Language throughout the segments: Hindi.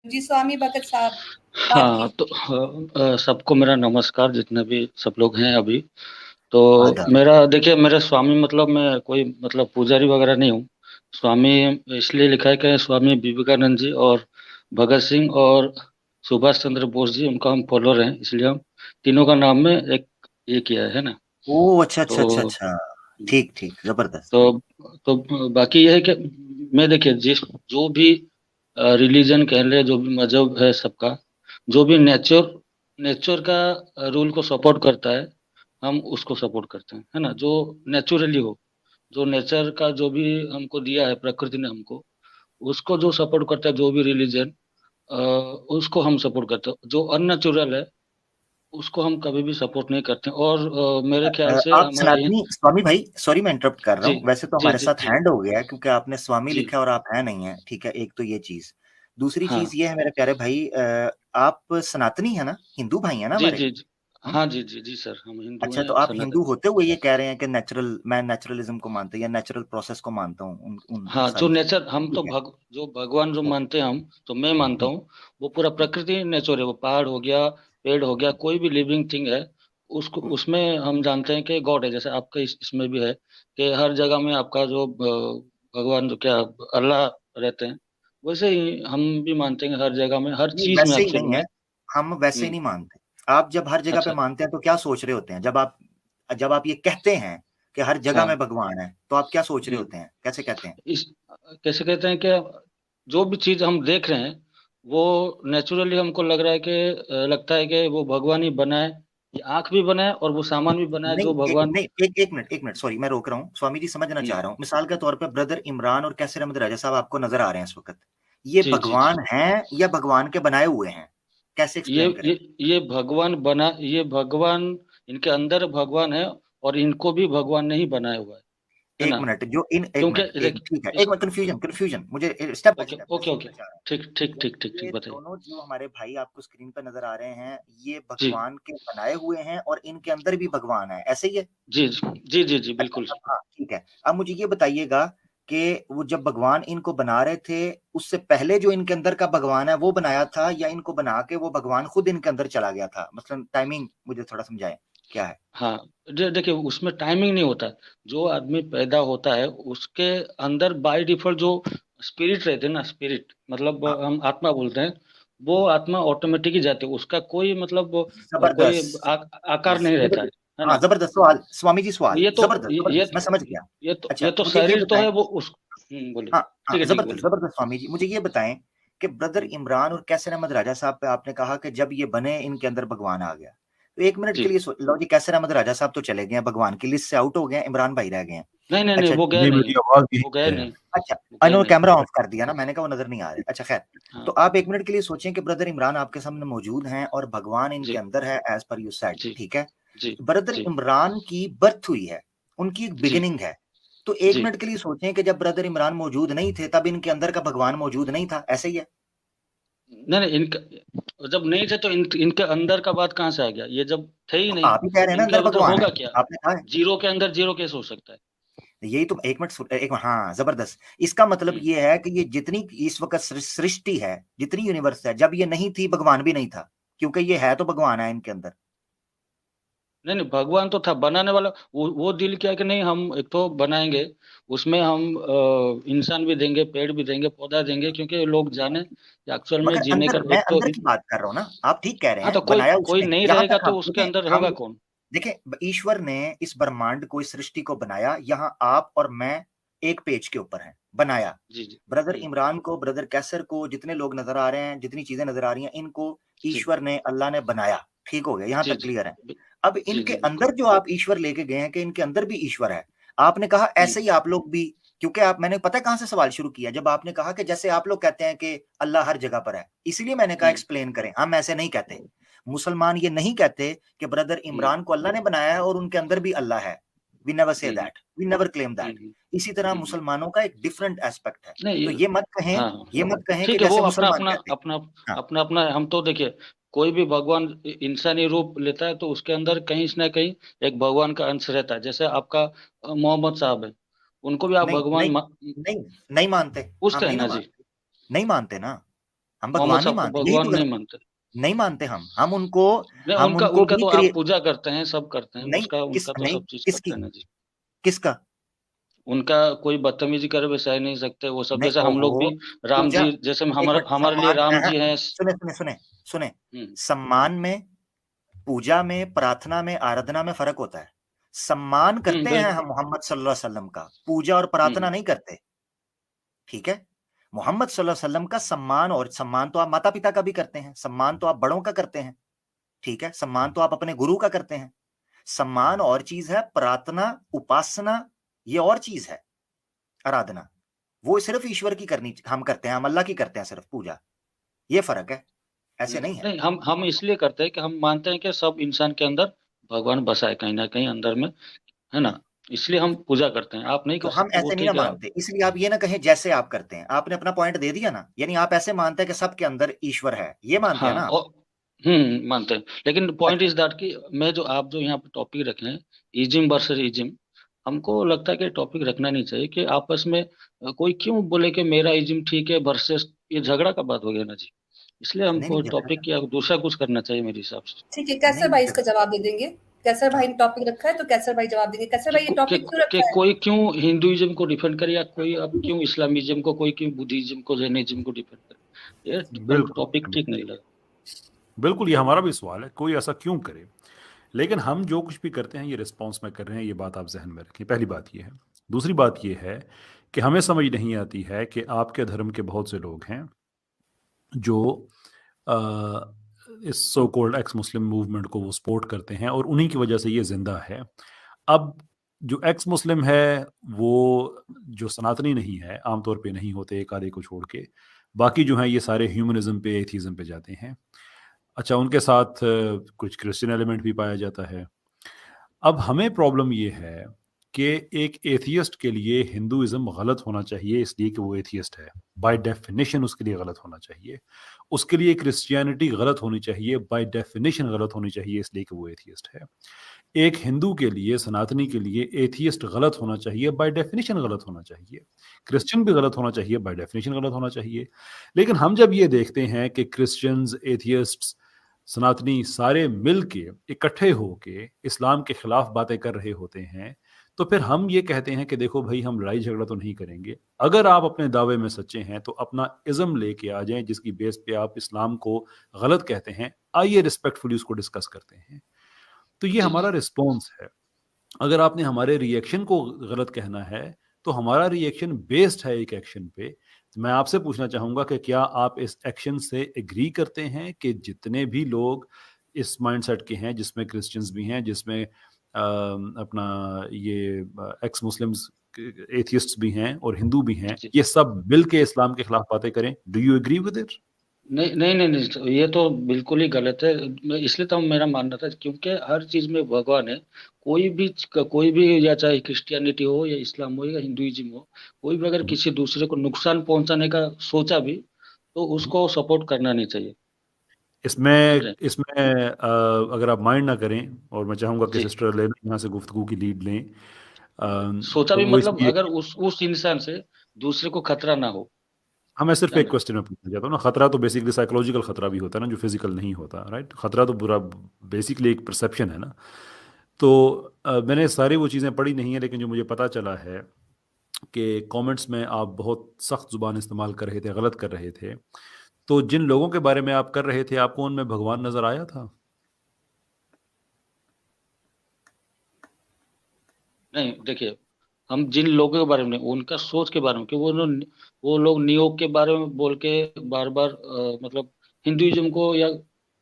जी स्वामी भगत साहब बात हाँ की। तो सबको मेरा नमस्कार, जितने भी सब लोग हैं अभी। तो आदाब। मेरा देखिए, मेरे स्वामी मतलब मैं कोई मतलब पुजारी वगैरह नहीं हूँ। स्वामी इसलिए लिखा है कि स्वामी विवेकानंद जी और भगत सिंह और सुभाष चंद्र बोस जी, उनका हम फॉलोअर हैं, इसलिए हम तीनों का नाम में एक ये किया है ना। ओ अच्छा अच्छा अच्छा तो अच्छा। ठीक ठीक, जबरदस्त। तो तो बाकी यह है कि मैं देखिए, जिस जो भी रिलीजन कह ले, जो भी मजहब है सबका, जो भी नेचर नेचर का रूल को सपोर्ट करता है, हम उसको सपोर्ट करते हैं, है ना। जो नेचुरली हो, जो नेचर का जो भी हमको दिया है प्रकृति ने हमको, उसको जो सपोर्ट करता है, जो भी रिलीजन, उसको हम सपोर्ट करते हैं। जो अननेचुरल है, उसको हम कभी भी सपोर्ट नहीं करते। और मेरे ख्याल से आप हमारा ये। सनातनी स्वामी भाई, सॉरी मैं इंटरप्ट कर रहा जी हूँ, वैसे तो जी हमारे जी साथ जी हैंड हो गया है क्योंकि आपने स्वामी जी। लिखा है और आप हैं नहीं है, ठीक है, एक तो ये चीज। दूसरी हाँ चीज ये है मेरे प्यारे भाई, आप सनातनी है ना, हिंदू भाई है ना जी हमारे? जी जी। हम हाँ जी जी जी सर, हम हिंदू अच्छा, हैं, तो आप हिंदू सनातन। होते हुए ये कह रहे हैं कि मैं नेचुरलिज्म को मानता हूँ या नेचुरल प्रोसेस को मानता हूँ, उन उन हाँ, जो सारी नेचर चीजें, हम तो ठीक है। जो भगवान जो मानते हैं हम, तो मैं मानता हम्म, हूँ वो पूरा हम्म, प्रकृति नेचर है। वो पहाड़ हो गया, पेड़ हो गया, कोई भी लिविंग थिंग है, उसको हम्म। उसमें हम जानते हैं कि गॉड है। जैसे आपका इसमें भी है कि हर जगह में आपका जो भगवान, जो क्या अल्लाह रहते हैं, वैसे ही हम भी मानते हैं कि हर जगह में, हर नहीं चीज में वैसे ही एक्चुअल नहीं है, में। हम वैसे ही हम्म। नहीं मानते। आप जब हर जगह पे अच्छा। मानते हैं तो क्या सोच रहे होते हैं जब आप ये कहते हैं कि हर जगह में हाँ। भगवान है, तो आप क्या सोच रहे हम्म। होते हैं, कैसे कहते हैं? इस कैसे कहते हैं कि जो भी चीज हम देख रहे हैं, वो नेचुरली हमको लग रहा है कि लगता है कि वो भगवान ही बनाए। ये आंख भी बनाए और वो सामान भी बनाए नहीं जो भगवान। नहीं, एक मिनट, सॉरी मैं रोक रहा हूँ, स्वामी जी समझना हम्म। चाह रहा हूँ। मिसाल के तौर पे ब्रदर इमरान और कैसर अहमद राजा साहब आपको नजर आ रहे हैं इस वक्त, ये जी जी जी। भगवान हैं या भगवान के बनाए हुए हैं? कैसे ये एक्सप्लेन करें? ये ये भगवान बना, ये भगवान, इनके अंदर भगवान है, और इनको भी भगवान ने ही बनाया हुआ है एक ना। मिनट, जो इन एक क्योंकि मिनट, एक देख ठीक है, इस। एक मिनट, कंफ्यूजन कंफ्यूजन मुझे स्टेप बाय ओके स्टेप मैं ओके ओके। समझना चाह रहा हूँ। ठीक ठीक जब ठीक ठीक ठीक, ये बताइए। दोनों जो हमारे भाई आपको स्क्रीन पर नजर आ रहे हैं, ये जी भगवान के बनाए हुए हैं और इनके अंदर भी भगवान है, ऐसे ही है? जी जी जी जी जी, अच्छा, बिल्कुल। अब हाँ ठीक है, अब मुझे ये बताइएगा कि वो जब भगवान इनको बना रहे थे, उससे पहले जो इनके अंदर का भगवान है वो बनाया था, या इनको बना के वो भगवान खुद इनके अंदर चला गया था? मतलब टाइमिंग मुझे थोड़ा समझाएं, क्या है? हाँ, देखिए, उसमें टाइमिंग नहीं होता। जो आदमी पैदा होता है, उसके अंदर बाय डिफॉल्ट जो स्पिरिट रहते हैं ना, स्पिरिट मतलब हाँ, हम आत्मा बोलते हैं, वो आत्मा ऑटोमेटिक ही जाती है। उसका कोई मतलब कोई जबरदस्त। आकार नहीं रहता है हाँ ना। जबरदस्त सवाल स्वामी जी, सवाल ये तो जबरदस्त ये जबरदस्त, मैं समझ गया। ये अच्छा तो मुझे ये शरीर तो बताएं, है वो उस। बोलिए। हाँ हाँ, ठीक है, ठीक है, जबरदस्त बोलिए। जबरदस्त स्वामी जी, मुझे ये बताएं कि ब्रदर हम्म, इमरान और कैसर अहमद राजा साहब पे आपने कहा कि जब ये बने इनके अंदर भगवान आ गया, तो एक मिनट के जी। लिए लो जी, कैसर अहमद राजा साहब तो चले गए हैं, भगवान की लिस्ट से आउट हो गए हैं, इमरान भाई रह गए हैं। नहीं नहीं नहीं, अच्छा वो गए जी नहीं। मेरी आवाज वो यही गए है। नहीं। अच्छा, वो गए उन्होंने नहीं। कैमरा ऑफ कर दिया ना, मैंने कहा वो नजर नहीं आ रहे। अच्छा खैर, तो हाँ। आप एक मिनट के लिए सोचें कि ब्रदर इमरान आपके सामने मौजूद हैं और भगवान इनके जी अंदर है, एज पर यू सेड, जी ठीक है? जी ब्रदर जी इमरान की बर्थ हुई है, उनकी एक जी बिगिनिंग है, तो एक जी। मिनट के लिए सोचें कि जब ब्रदर इमरान मौजूद नहीं थे तब इनके अंदर का भगवान मौजूद नहीं था, ऐसे ही है? नहीं नहीं, इनका जब नहीं थे तो इनके अंदर का बात कहाँ से आ गया? ये जब थे ही तो नहीं, आप ही कह रहे हैं ना इनके अंदर अंदर भगवान है, होगा क्या? आपने कहा है। जीरो के अंदर जीरो कैसे हो सकता है? यही तो, एक मिनट एक मिनट, हाँ जबरदस्त। इसका मतलब हम्म। ये है कि ये जितनी इस वक्त सृष्टि है, जितनी यूनिवर्स है, जब ये नहीं थी भगवान भी नहीं था, क्योंकि ये है तो भगवान है इनके अंदर। नहीं नहीं, भगवान तो था बनाने वाला। वो दिल क्या है कि नहीं, हम एक तो बनाएंगे, उसमें हम इंसान भी देंगे, पेड़ भी देंगे, पौधा देंगे, क्योंकि लोग जाने एक्चुअल में मगर जीने अंदर, का मैं एक तो। अंदर की बात कर रहा हूँ ना, आप ठीक कह रहे हाँ, तो हैं, कोई बनाया कोई उसने, नहीं यहां रहेगा तक तो हम उसके देखें, अंदर हम होगा कौन? देखें, ईश्वर ने इस ब्रह्मांड को, इस सृष्टि को बनाया, यहाँ आप और मैं एक पेज के ऊपर हैं, बनाया। जी जी। ब्रदर हम्म। इमरान को, ब्रदर कैसर को, जितने लोग नजर आ रहे हैं, जितनी चीजें नजर आ रही हैं, इनको जी ईश्वर ने, अल्लाह ने बनाया, ठीक हो गया, यहां जी तक जी क्लियर है। बि- अब जी इनके जी, बिल्कुल। अंदर जो आप ईश्वर लेके गए हैं कि इनके अंदर भी ईश्वर है, आपने कहा हम्म ऐसे ही आप लोग भी, क्योंकि आप, मैंने पता है कहां से सवाल शुरू किया, जब आपने कहा कि जैसे आप लोग कहते हैं कि अल्लाह हर जगह पर है, इसीलिए मैंने कहा हम्म एक्सप्लेन करें, हम ऐसे नहीं कहते। मुसलमान ये नहीं कहते कि ब्रदर हम्म इमरान को अल्लाह ने बनाया है और उनके अंदर भी अल्लाह है। We never say hmm that, we never claim hmm that. Hmm इसी तरह हम्म। मुसलमानों का एक डिफरेंट एस्पेक्ट है। नहीं तो ये मत कहें, हाँ ये मत कहें कि ठीक है, वो जैसे अपना मुसलमान अपना कहते हैं। अपना हाँ, अपना अपना है। हम तो देखिए, कोई भी भगवान इंसानी रूप लेता है तो उसके अंदर कहीं ना कहीं एक भगवान का अंश रहता है। जैसे आपका मोहम्मद साहब है, उनको भी आप नहीं भगवान नहीं नहीं, नहीं मानते, पूछते हम हैं नहीं ना ना जी। मानते, नहीं मानते ना। हम मोहम्मद भगवान नहीं साहब को मानते, यही भगवान तो नहीं गलत, मानते। नहीं मानते हम उनको, नहीं, हम उनका उनको उनका भी तो आप पूजा करते हैं, सब करते हैं, नहीं, उसका किस उनका तो नहीं, सब चीज करते किसकी, हैं ना जी। किसका, उनका कोई बदतमीजी करे वे सह नहीं सकते, वो सब नहीं, जैसे हम लोग ओहो, भी राम पूजा, जी, जैसे एक हमारे मिनट, हमारे लिए सम्मान, राम जी हैं। सुने सुने सुने सुने, हम्म। सम्मान में, पूजा में, प्रार्थना में, आराधना में फर्क होता है। सम्मान करते हैं बिल्कुल। हम मोहम्मद सल्लल्लाहु अलैहि वसल्लम का, पूजा और प्रार्थना हम्म। नहीं करते, ठीक है। मोहम्मद सल्लल्लाहु अलैहि वसल्लम का सम्मान, और सम्मान तो आप माता पिता का भी करते हैं, सम्मान तो आप बड़ों का करते हैं, ठीक है, सम्मान तो आप अपने गुरु का करते हैं। सम्मान और चीज है, प्रार्थना, उपासना ये और चीज है, आराधना वो सिर्फ ईश्वर की करनी, हम करते हैं, हम अल्लाह की करते हैं सिर्फ पूजा, ये फर्क है, ऐसे नहीं है। नहीं, हम इसलिए करते हैं कि हम मानते हैं कि सब इंसान के अंदर भगवान बसा है कहीं ना कहीं अंदर में, है ना। इसलिए हम पूजा करते हैं। आप नहीं तो कर हम सकते, वो ऐसे नहीं ना ठीक है आप। मानते, इसलिए आप ये ना कहें जैसे आप करते हैं, आपने अपना पॉइंट दे दिया ना, यानी आप ऐसे मानते हैं कि सबके अंदर ईश्वर है, ये मानते हाँ, हैं ना आप। और मानते हैं, लेकिन पॉइंट अच्छा, इज दैट कि मैं जो आप जो यहाँ पे टॉपिक रखे हैं, इजिम वर्सेस इजिम, हमको लगता है कि टॉपिक रखना नहीं चाहिए कि आपस में कोई क्यों बोले कि मेरा इजिम ठीक है वर्सेस, ये झगड़ा का बात हो गया ना जी। इसलिए नहीं नहीं हमको झगड़ा टॉपिक का, या दूसरा कुछ करना चाहिए मेरे हिसाब से। ठीक है, कैसर नहीं भाई इसका झगड़ा, जवाब दे देंगे। कैसर भाई हाँ, ने टॉपिक रखा है तो कैसर भाई जवाब देंगे। कैसर कि, भाई ये कि, टॉपिक क्यों कि रखा है? कोई क्यों हिंदुइज्म को डिफेंड करे, या कोई अब क्यों इस्लामिज्म को, कोई क्यों बुद्धिज्म को, जैनिज्म को डिफेंड करे, ये हमको टॉपिक बिल्कुल ठीक नहीं लगा। बिल्कुल, ये हमारा भी सवाल है, कोई ऐसा क्यों करे। लेकिन हम जो कुछ भी करते हैं ये रिस्पॉन्स में कर रहे हैं, ये बात आप जहन में रखें, पहली बात ये है। दूसरी बात ये है कि हमें समझ नहीं आती है कि आपके धर्म के बहुत से लोग हैं जो अ, इस सो कॉल्ड एक्स मुस्लिम मूवमेंट को वो सपोर्ट करते हैं और उन्हीं की वजह से ये जिंदा है। अब जो एक्स मुस्लिम है वो जो सनातनी नहीं है, आमतौर पे नहीं होते, एक आधे को छोड़ के, बाकी जो हैं ये सारे ह्यूमनिज्म पे, एथीज्म पे जाते हैं। अच्छा, उनके साथ कुछ क्रिश्चियन एलिमेंट भी पाया जाता है। अब हमें प्रॉब्लम ये है कि एक एथियस्ट के लिए हिंदुइज्म गलत होना चाहिए इसलिए कि वो एथियस्ट है, बाय डेफिनेशन उसके लिए गलत होना चाहिए। उसके लिए क्रिश्चियनिटी गलत होनी चाहिए, बाय डेफिनेशन गलत होनी चाहिए इसलिए कि वो एथियस्ट है। एक हिंदू के लिए, सनातनी के लिए एथियस्ट गलत होना चाहिए, बाय डेफिनेशन गलत होना चाहिए। क्रिश्चियन भी गलत होना चाहिए, बाय डेफिनेशन गलत होना चाहिए। लेकिन हम जब ये देखते हैं कि क्रिश्चियंस, एथियस्ट्स, सनातनी सारे मिल के इकट्ठे होके इस्लाम के खिलाफ बातें कर रहे होते हैं, तो फिर हम ये कहते हैं कि देखो भाई, हम लड़ाई झगड़ा तो नहीं करेंगे। अगर आप अपने दावे में सच्चे हैं तो अपना इज्म लेके आ जाएं जिसकी बेस पे आप इस्लाम को गलत कहते हैं, आइए रिस्पेक्टफुली उसको डिस्कस करते हैं। तो ये जी हमारा जी। रिस्पॉन्स है। अगर आपने हमारे रिएक्शन को गलत कहना है तो हमारा रिएक्शन बेस्ड है एक एक्शन पे। तो मैं आपसे पूछना चाहूंगा कि क्या आप इस एक्शन से एग्री करते हैं कि जितने भी लोग इस माइंडसेट के हैं, जिसमें क्रिश्चियंस भी हैं, जिसमें अपना ये एक्स मुस्लिम्स, एथियस्ट्स भी हैं और हिंदू भी हैं, जी। ये सब मिल के इस्लाम के खिलाफ बातें करें, do you agree with it? नहीं नहीं नहीं नहीं, तो ये तो बिल्कुल ही गलत है। इसलिए तो मेरा मानना था, क्योंकि हर चीज में भगवान है। कोई भी या चाहे क्रिश्चियनिटी हो या इस्लाम हो या हिंदुइज्म हो, कोई भी अगर किसी दूसरे को नुकसान पहुंचाने का सोचा भी, तो उसको सपोर्ट करना नहीं चाहिए। इसमें समझे इसमें अगर आप माइंड ना करें, और मैं चाहूंगा कि जी। सिस्टर लेना यहाँ से गुफ्तगू की लीड लें, सोचा तो भी वो मतलब इसलिए, अगर उस इंसान से दूसरे को खतरा ना हो। हाँ, मैं सिर्फ है एक ना। क्वेश्चन में पूछना चाहता हूँ ना, खतरा तो बेसिकली साइकोलॉजिकल खतरा भी होता है ना, जो फिजिकल नहीं होता, राइट? खतरा तो पूरा बेसिकली एक परसेप्शन है ना। तो मैंने सारी वो चीज़ें पढ़ी नहीं है, लेकिन जो मुझे पता चला है कि कमेंट्स में आप बहुत सख्त ज़ुबान इस्तेमाल कर रहे थे, गलत कर रहे थे। तो जिन लोगों के बारे में आप कर रहे थे, आपको उनमें भगवान नजर आया था? नहीं, देखिए, हम जिन लोगों के बारे में नहीं, उनका सोच के बारे में, कि वो लोग नियोग के बारे में बोल के बार बार मतलब हिंदुइज्म को, या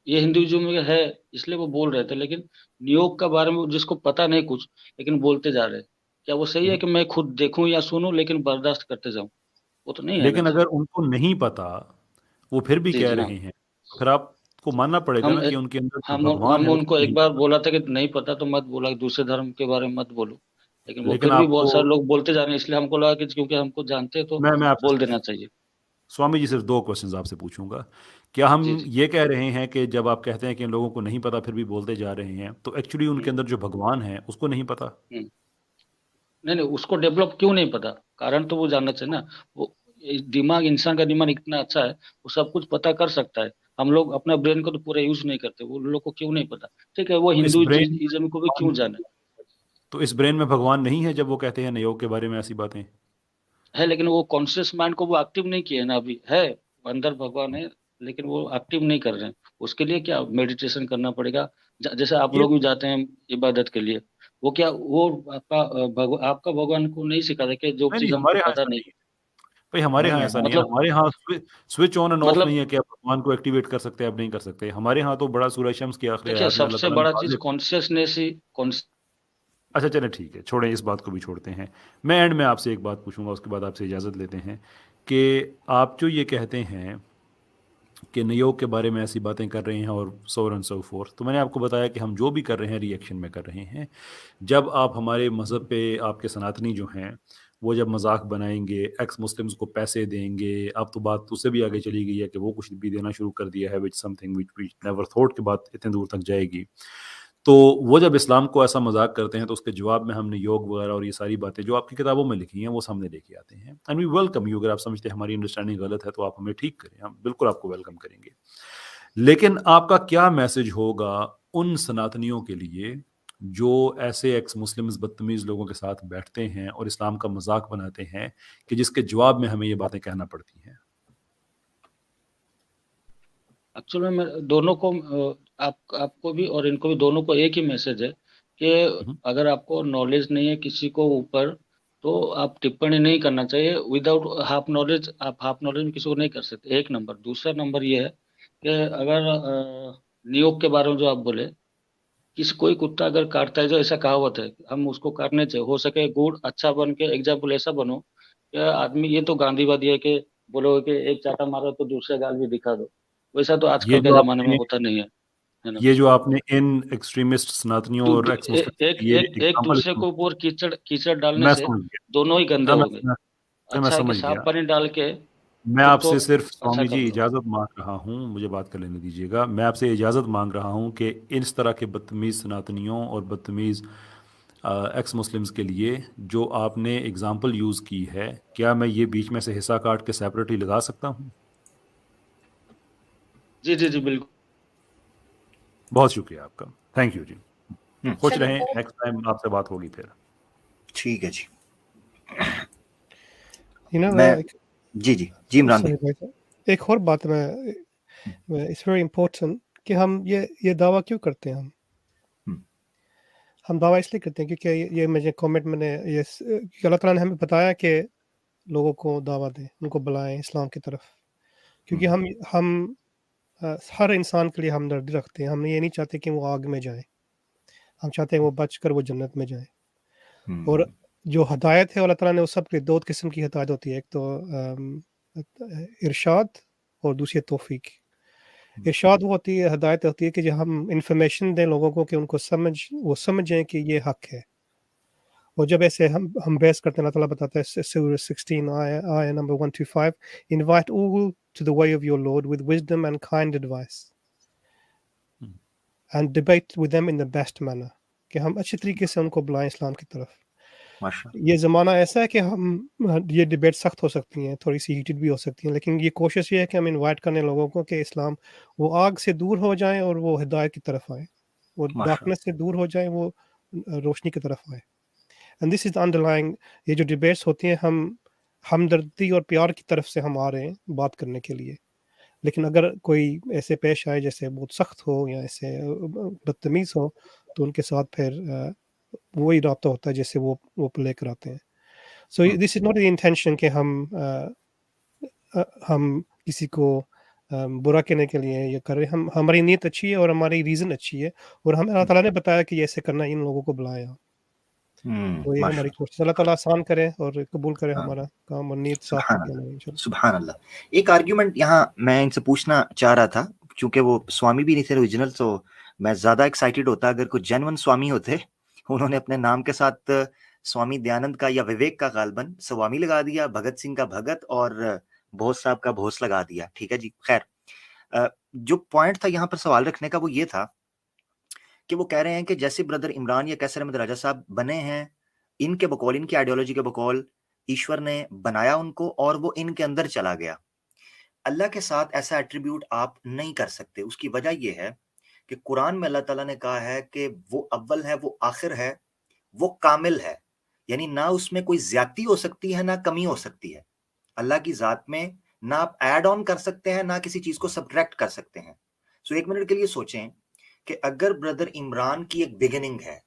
ये हिंदुइज्म में है इसलिए वो बोल रहे थे, लेकिन नियोग का बारे में जिसको पता नहीं कुछ, लेकिन बोलते जा रहे हैं। क्या वो सही है कि मैं खुद देखूं या सुनूं लेकिन बर्दाश्त करते जाऊं? वो तो नहीं है ना लेकिन जी। अगर उनको नहीं पता, वो फिर भी जी कह जी हाँ। रहे हैं, तो फिर आपको मानना पड़ेगा हम ना कि उनके अंदर जो हम भगवान हम है उनको उसको एक नहीं बार पता। बोला था कि नहीं पता तो मत बोला, दूसरे धर्म के बारे में मत बोलो, लेकिन वो लेकिन फिर भी आपको, बहुत सारे लोग बोलते जा रहे हैं, इसलिए हमको लगा कि क्योंकि हमको जानते हैं तो मैं आपसे बोल देना चाहिए। स्वामी जी सिर्फ दो क्वेश्चंस आपसे पूछूंगा। क्या हम जी जी। ये कह रहे हैं कि जब आप कहते हैं कि इन लोगों को नहीं पता फिर भी बोलते जा रहे हैं, तो एक्चुअली उनके हम्म अंदर जो भगवान है उसको नहीं पता? हम्म। नहीं नहीं, उसको डेवलप क्यों नहीं पता, कारण तो वो जानना चाहिए ना। वो दिमाग, इंसान का दिमाग इतना अच्छा है, वो सब कुछ पता कर सकता है। हम लोग अपना ब्रेन को तो पूरा यूज नहीं करते, वो लोग को क्यों नहीं पता? ठीक है, वो इस ब्रेन हिंदुइज्म को भी क्यों जाने? तो इस ब्रेन में भगवान नहीं है जब वो कहते हैं योग के बारे में ऐसी बातें? है, लेकिन वो कॉन्शियस माइंड को वो एक्टिव नहीं किए ना अभी। है, अंदर भगवान है, लेकिन वो एक्टिव नहीं कर रहे हैं। उसके लिए क्या मेडिटेशन करना पड़ेगा? जैसे आप ये लोग भी जाते हैं इबादत के लिए, वो क्या वो आपका भगवान को नहीं सिखाता कि जो नहीं, चीज हमको हमारे यहाँ पता ऐसा नहीं? नहीं है भाई, हमारे नहीं यहाँ है ऐसा ना। नहीं है। मतलब हमारे यहाँ स्विच ऑन एंड ऑफ नहीं मतलब है कि आप भगवान को एक्टिवेट कर सकते हैं, आप नहीं कर सकते। हमारे यहाँ तो बड़ा सूरह शम्स की आखिरी देखिए, आयत में अल्लाह सबसे ताला बड़ा ने चीज वाज़ेह। कॉन्शियसनेस ही अच्छा चलें ठीक है, छोड़ें, इस बात को भी छोड़ते हैं। मैं एंड में आपसे एक बात पूछूंगा, उसके बाद आपसे इजाज़त लेते हैं कि आप जो ये कहते हैं कि योग के बारे में ऐसी बातें कर रहे हैं और सो एंड सो फोर्थ, तो मैंने आपको बताया कि हम जो भी कर रहे हैं रिएक्शन में कर रहे हैं। जब आप हमारे मज़हब पे आपके सनातनी जो हैं वो जब मजाक बनाएंगे, एक्स मुस्लिम्स को पैसे देंगे, अब तो बात उससे भी आगे चली गई है कि वो कुछ भी देना शुरू कर दिया है, which something which we never thought कि बात इतने दूर तक जाएगी। तो वो जब इस्लाम को ऐसा मजाक करते हैं तो उसके जवाब में हमने योग वगैरह और ये सारी बातें जो आपकी किताबों में लिखी हैं वो सामने लेके आते हैं। And we welcome you. अगर आप समझते हैं हमारी अंडरस्टैंडिंग गलत है तो आप हमें ठीक करें, हम बिल्कुल आपको वेलकम करेंगे। लेकिन आपका क्या मैसेज होगा उन सनातनियों के लिए जो ऐसे एक्स मुस्लिम्स बदतमीज लोगों के साथ बैठते हैं और इस्लाम का मजाक बनाते हैं, कि जिसके जवाब में हमें ये बातें कहना पड़ती हैं? एक्चुअली में दोनों को आपको भी और इनको भी, दोनों को एक ही मैसेज है कि हम्म, अगर आपको नॉलेज नहीं है किसी को ऊपर, तो आप टिप्पणी नहीं करना चाहिए। विदाउट हाफ नॉलेज, आप हाफ नॉलेज में किसी को नहीं कर सकते, एक नंबर। दूसरा नंबर ये है कि अगर नियोग के बारे में जो आप बोले, किसी कोई कुत्ता अगर काटता है, जो ऐसा कहावत है, हम उसको काटने चाहिए। हो सके गुड़ अच्छा बन के एग्जाम्पल ऐसा बनो कि आदमी, ये तो गांधीवादी है कि बोलो कि एक चाटा मारो तो दूसरा गाल भी दिखा दो। वैसा तो ये आजकल के जो जमाने में आपने होता नहीं है ना? ये जो आपने इन एक्सट्रीमिस्ट सनातनियों और एक्स मुस्लिम एक ये एक एक एग्जाम्पल, दूसरे को ऊपर कीचड़ कीचड़ डालने मैं से समझ गया। दोनों ही गंदे हाँ, हो गए। मैं अच्छा है कि समझ साफ गया। पानी डाल के मैं खुद को आपसे सिर्फ अच्छा स्वामी कर जी लो। इजाज़त मांग रहा हूँ, मुझे बात कर लेने दीजिएगा। मैं आपसे इजाज़त मांग रहा हूँ कि इस तरह के बदतमीज़ सनातनियों और बदतमीज़ एक्स मुस्लिम्स के लिए जो आपने एग्जाम्पल यूज़ की है, क्या मैं ये बीच में से हिस्सा काट के सेपरेटली लगा सकता हूँ? जी जी जी, बिल्कुल। बहुत शुक्रिया आपका, थैंक यू जी। खुश चलिए रहें, और नेक्स्ट टाइम आपसे बात होगी फिर। ठीक है जी। मैं like, जी जी जी इमरान भाई। sorry भाई साहब, एक और बात मैं इट्स वेरी इम्पोर्टेंट कि हम ये दावा क्यों करते हैं। हम्म, हम दावा इसलिए करते हैं क्योंकि ये मुझे कमेंट मैंने ये कि अल्लाह ताला ने हमें बताया कि लोगों को दावा दें, उनको बुलाएं इस्लाम की तरफ, क्योंकि हम हर इंसान के लिए हमदर्दी रखते हैं। हम ये नहीं चाहते कि वो आग में जाए, हम चाहते हैं वो बचकर वो जन्नत में जाए। और जो हदायत है अल्लाह ताला ने, उस सब के दो किस्म की हदायत होती है, एक तो इरशाद और दूसरी तौफीक। इरशाद वो होती है, हदायत होती है कि जो हम इंफॉर्मेशन दें लोगों को कि उनको वो समझें कि ये हक है। और जब ऐसे हम बहस करते हैं, अल्लाह ताला बताता है सूरह 16 आया number 125, invite all to the way of your lord with wisdom and kind advice and debate with them in the best manner, कि हम अच्छे तरीके से उनको बुलाएं इस्लाम की तरफ। माशाल्लाह। ये ज़माना ऐसा है कि हम ये डिबेट सख्त हो सकती हैं, थोड़ी सी हीटेड भी हो सकती हैं, लेकिन ये कोशिश ये है कि हम इनवाइट करें लोगों को कि इस्लाम, वो आग से दूर हो जाएं और वो हिदायत की तरफ आए, वो माशाल्लाह। डार्कनेस से दूर हो जाएं, वो रोशनी की तरफ आए। एंड दिस इज अंडरलाइंग, ये जो डिबेट्स होती हैं, हम हमदर्दी और प्यार की तरफ से हम आ रहे हैं बात करने के लिए। लेकिन अगर कोई ऐसे पेश आए जैसे बहुत सख्त हो या ऐसे बदतमीज़ हो, तो उनके साथ फिर वही राब्ता होता है जैसे वो लेकर आते हैं। So this is not the intention कि हम किसी को बुरा कहने के लिए ये कर रहे हैं। हम, हमारी नीयत अच्छी है और हमारी रीज़न अच्छी है, और हमें अल्लाह ताला ने बताया कि ऐसे करना, इन लोगों को बुलाया। तो ये हमारी माशाल्लाह। कोशिश, अल्लाह ताला आसान करे और कबूल करे हाँ, हमारा काम और नीयत साफ सुभान रखे अल्लाह, हमारी इंशाल्लाह। सुभान अल्लाह। एक आर्ग्यूमेंट यहाँ मैं इनसे पूछना चाह रहा था, क्योंकि वो स्वामी भी नहीं थे ओरिजिनल, तो मैं ज्यादा एक्साइटेड होता अगर कुछ जेन्युइन स्वामी होते। उन्होंने अपने नाम के साथ स्वामी दयानंद का या विवेक का गालबन स्वामी लगा दिया, भगत सिंह का भगत और भोस साहब का भोस लगा दिया। ठीक है जी, खैर जो पॉइंट था यहाँ पर सवाल रखने का वो ये था कि वो कह रहे हैं कि जैसे ब्रदर इमरान या कैसर अहमद राजा साहब बने हैं, इनके बकौल, इनकी आइडियोलॉजी के बकौल ईश्वर ने बनाया उनको और वो इनके अंदर चला गया। अल्लाह के साथ ऐसा एट्रीब्यूट आप नहीं कर सकते। उसकी वजह यह है कि कुरान में अल्लाह ताला ने कहा है कि वो अव्वल है, वो आखिर है, वो कामिल है, यानी ना उसमें कोई ज्यादती हो सकती है ना कमी हो सकती है। अल्लाह की जात में ना आप ऐड ऑन कर सकते हैं ना किसी चीज को सब्ट्रैक्ट कर सकते हैं। सो एक मिनट के लिए सोचें कि अगर ब्रदर इमरान की एक बिगिनिंग है,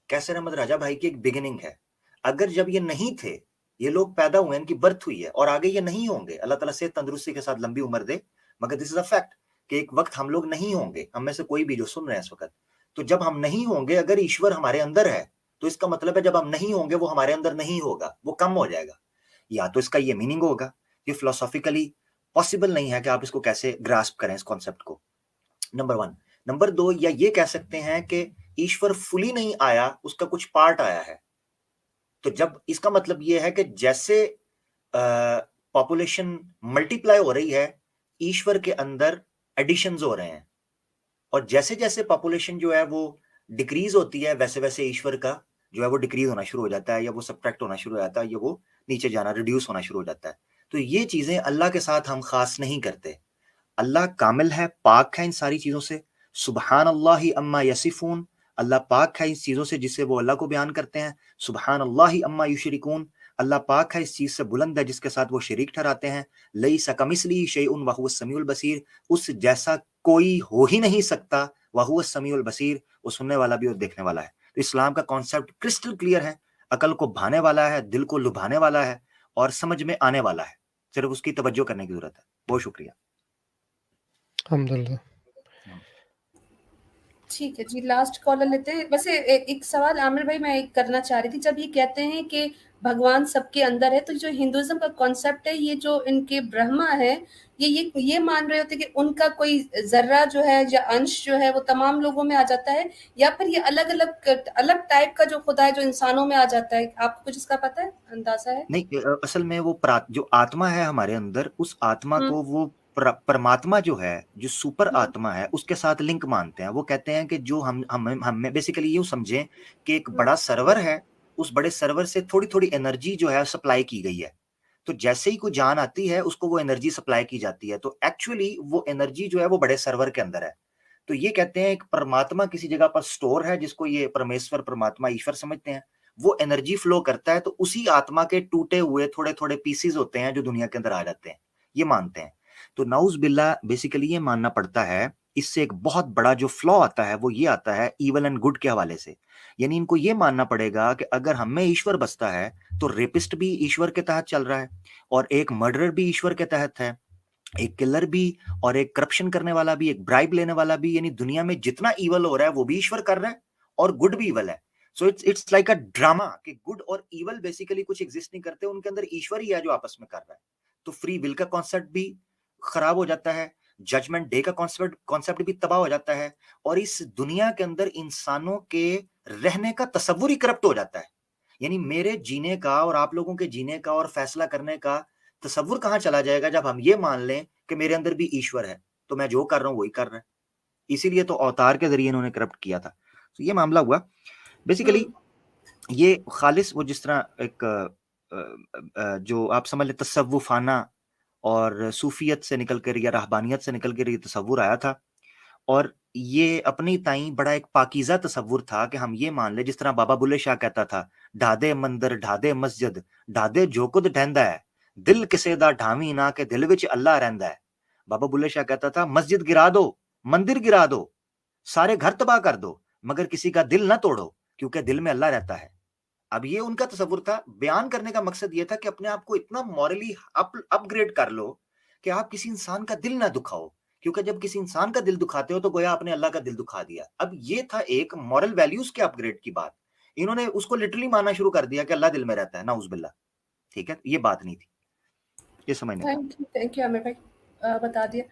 कैसर अहमद राजा भाई की एक बिगिनिंग है, अगर जब ये नहीं थे, ये लोग पैदा हुए, इनकी बर्थ हुई है और आगे ये नहीं होंगे, अल्लाह ताला से तंदुरुस्ती के साथ लंबी उम्र दे, मगर दिस इज अ फैक्ट कि एक वक्त हम लोग नहीं होंगे, हम में से कोई भी जो सुन रहे हैं इस वक्त, तो जब हम नहीं होंगे, अगर ईश्वर हमारे अंदर है तो इसका मतलब है जब हम नहीं होंगे वो हमारे अंदर नहीं होगा, वो कम हो जाएगा। या तो इसका ये मीनिंग होगा, ये फिलोसॉफिकली पॉसिबल नहीं है कि आप इसको कैसे ग्रास्प करें इस कॉन्सेप्ट को, नंबर 1। नंबर 2, या ये कह सकते हैं कि ईश्वर फुली नहीं आया, उसका कुछ पार्ट आया है। तो जब इसका मतलब ये है कि जैसे पॉपुलेशन मल्टीप्लाई हो रही है, ईश्वर के अंदर एडिशंस हो रहे हैं, और जैसे जैसे पॉपुलेशन जो है वो डिक्रीज होती है, वैसे वैसे ईश्वर का जो है वो डिक्रीज होना शुरू हो जाता है, या वो सब्ट्रैक्ट होना शुरू हो जाता है, या वो नीचे जाना, रिड्यूस होना शुरू हो जाता है। तो ये चीजें अल्लाह के साथ हम खास नहीं करते। अल्लाह कामिल है, पाक है इन सारी चीजों से। सुबहान अल्लाहि अम्मा यसिफून, अल्लाह पाक है इस चीजों से जिससे वो अल्लाह को बयान करते हैं। सुबहान अल्लाहि अम्मा युशरिकून, अल्लाह पाक है इस चीज से बुलंद है जिसके साथ वो शरीक ठहराते हैं। लैसा कमिस्लिही शैउन व हुवस समीउल बसीर, उस जैसा कोई हो ही नहीं सकता, व हुवस समीउल बसीर, वो सुनने वाला भी और देखने वाला है। तो इस्लाम का कॉन्सेप्ट क्रिस्टल क्लियर है, अकल को भाने वाला है, दिल को लुभाने वाला है और समझ में आने वाला है। सिर्फ उसकी तवज्जो करने की जरूरत है। बहुत शुक्रिया। अल्हम्दुलिल्लाह। ठीक है जी, लास्ट कॉलर लेते हैं। वैसे एक सवाल आमिर भाई मैं एक करना चाह रही थी, जब ये कहते हैं कि भगवान सबके अंदर है, तो जो हिंदुइज्म का कॉन्सेप्ट है, ये जो इनके ब्रह्मा है, ये मान रहे होते कि उनका कोई जर्रा जो है या अंश जो है वो तमाम लोगों में आ जाता है, या फिर ये अलग अलग टाइप का जो खुदा है जो इंसानों में आ जाता है? आपको कुछ इसका पता है, अंदाजा है? नहीं, असल में वो जो आत्मा है हमारे अंदर, उस आत्मा को वो परमात्मा जो है, जो सुपर आत्मा है, उसके साथ लिंक मानते हैं। वो कहते हैं कि जो हम बेसिकली यूं समझें कि एक बड़ा सर्वर है, उस बड़े सर्वर से थोड़ी थोड़ी एनर्जी जो है सप्लाई की गई है, तो जैसे ही कोई जान आती है उसको वो एनर्जी सप्लाई की जाती है, तो एक्चुअली वो एनर्जी जो है वो बड़े सर्वर के अंदर है। तो ये कहते हैं एक परमात्मा किसी जगह पर स्टोर है, जिसको ये परमेश्वर, परमात्मा, ईश्वर समझते हैं। वो एनर्जी फ्लो करता है, तो उसी आत्मा के टूटे हुए थोड़े थोड़े पीसीज होते हैं जो दुनिया के अंदर आ जाते हैं, ये मानते हैं। तो नाउज बिल्ला बेसिकली ये मानना पड़ता है। इससे एक बहुत बड़ा जो फ्लॉ आता है वो ये आता है ईवल एंड गुड के हवाले से। यानी इनको ये मानना पड़ेगा कि अगर हम में ईश्वर बसता है तो रेपिस्ट भी ईश्वर के तहत चल रहा है, और एक मर्डरर भी ईश्वर के तहत है, एक किलर भी, और एक करप्शन करने वाला भी, एक ब्राइब लेने वाला भी। यानी दुनिया में जितना ईवल हो रहा है वो भी ईश्वर कर रहा है, और गुड भी ईवल है। So it's like a drama कि गुड और ईवल बेसिकली कुछ एग्जिस्ट नहीं करते, उनके अंदर ईश्वर ही है जो आपस में कर रहा है। तो फ्री विल का कॉन्सेप्ट भी खराब हो जाता है, जजमेंट डे का कॉन्सेप्ट भी तबाह हो जाता है, और इस दुनिया के अंदर इंसानों के रहने का तसव्वुर ही करप्ट हो जाता है। यानी मेरे जीने का और आप लोगों के जीने का और फैसला करने का तसव्वुर कहां चला जाएगा जब हम ये मान लें कि मेरे अंदर भी ईश्वर है, तो मैं जो कर रहा हूं वही कर रहा है। इसीलिए तो अवतार के जरिए इन्होंने करप्ट किया था। तो ये मामला हुआ बेसिकली। ये खालिस वो जिस तरह एक जो आप समझ ले तसव्वुफाना और सूफियत से निकल कर या रहबानियत से निकल कर ये तसव्वुर आया था, और ये अपनी ताई बड़ा एक पाकीज़ा तसव्वुर था कि हम ये मान ले, जिस तरह बाबा बुल्ले शाह कहता था, ढादे मंदिर ढादे मस्जिद ढादे जो कुद ढहंदा है, दिल किसे दा ढावी ना के दिल विच अल्लाह रहंदा है। बाबा बुल्ले शाह कहता था मस्जिद गिरा दो, मंदिर गिरा दो, सारे घर तबाह कर दो, मगर किसी का दिल ना तोड़ो, क्योंकि दिल में अल्लाह रहता है। अब ये उनका तसव्वुर था। बयान करने का मकसद ये था कि अपने आप को इतना मॉरली अपग्रेड कर लो कि आप किसी इंसान का दिल ना दुखाओ, क्योंकि जब किसी इंसान का दिल दुखाते हो तो गोया आपने अल्लाह का दिल दुखा दिया। अब ये था एक मॉरल वैल्यूज के अपग्रेड की बात। इन्होंने उसको लिटरली मानना शुरू कर दिया कि अल्लाह दिल में रहता है, नाउज़ बिल्लाह। ठीक है, ये बात नहीं थी, ये समझने का। थैंक यू आमिर भाई, बता दिया।